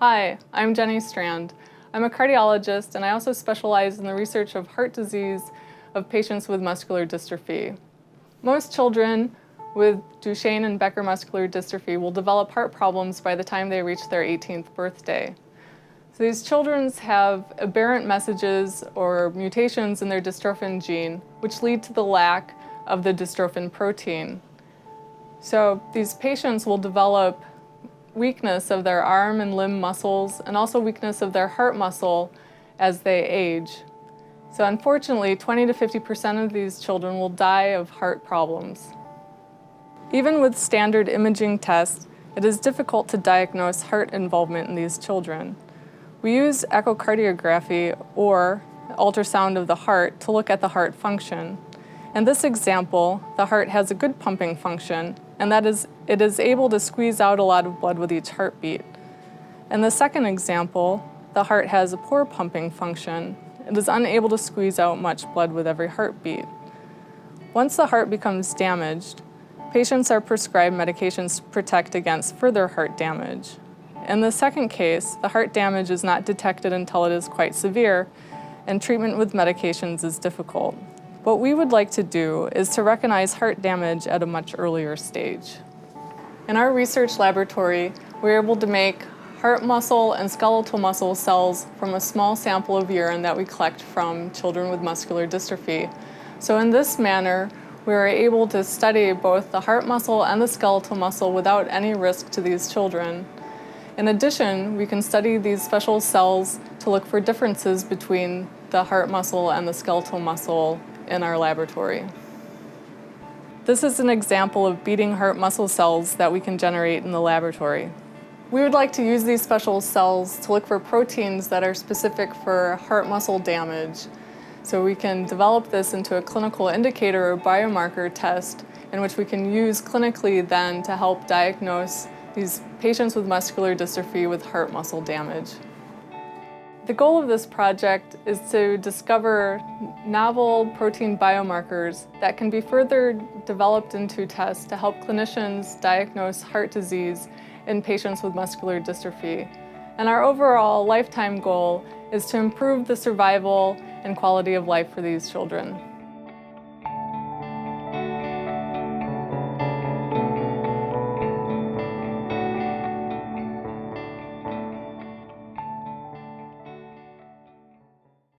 Hi, I'm Jenny Strande. I'm a cardiologist and I also specialize in the research of heart disease of patients with muscular dystrophy. Most children with Duchenne and Becker muscular dystrophy will develop heart problems by the time they reach their 18th birthday. So these children have aberrant messages or mutations in their dystrophin gene, which lead to the lack of the dystrophin protein. So these patients will develop weakness of their arm and limb muscles and also weakness of their heart muscle as they age. So unfortunately, 20 to 50% of these children will die of heart problems. Even with standard imaging tests, it is difficult to diagnose heart involvement in these children. We use echocardiography or ultrasound of the heart to look at the heart function. In this example, the heart has a good pumping function, and that is, it is able to squeeze out a lot of blood with each heartbeat. In the second example, the heart has a poor pumping function. It is unable to squeeze out much blood with every heartbeat. Once the heart becomes damaged, patients are prescribed medications to protect against further heart damage. In the second case, the heart damage is not detected until it is quite severe, and treatment with medications is difficult. What we would like to do is to recognize heart damage at a much earlier stage. In our research laboratory, we are able to make heart muscle and skeletal muscle cells from a small sample of urine that we collect from children with muscular dystrophy. So in this manner, we are able to study both the heart muscle and the skeletal muscle without any risk to these children. In addition, we can study these special cells to look for differences between the heart muscle and the skeletal muscle in our laboratory. This is an example of beating heart muscle cells that we can generate in the laboratory. We would like to use these special cells to look for proteins that are specific for heart muscle damage. So we can develop this into a clinical indicator or biomarker test in which we can use clinically then to help diagnose these patients with muscular dystrophy with heart muscle damage. The goal of this project is to discover novel protein biomarkers that can be further developed into tests to help clinicians diagnose heart disease in patients with muscular dystrophy. And our overall lifetime goal is to improve the survival and quality of life for these children.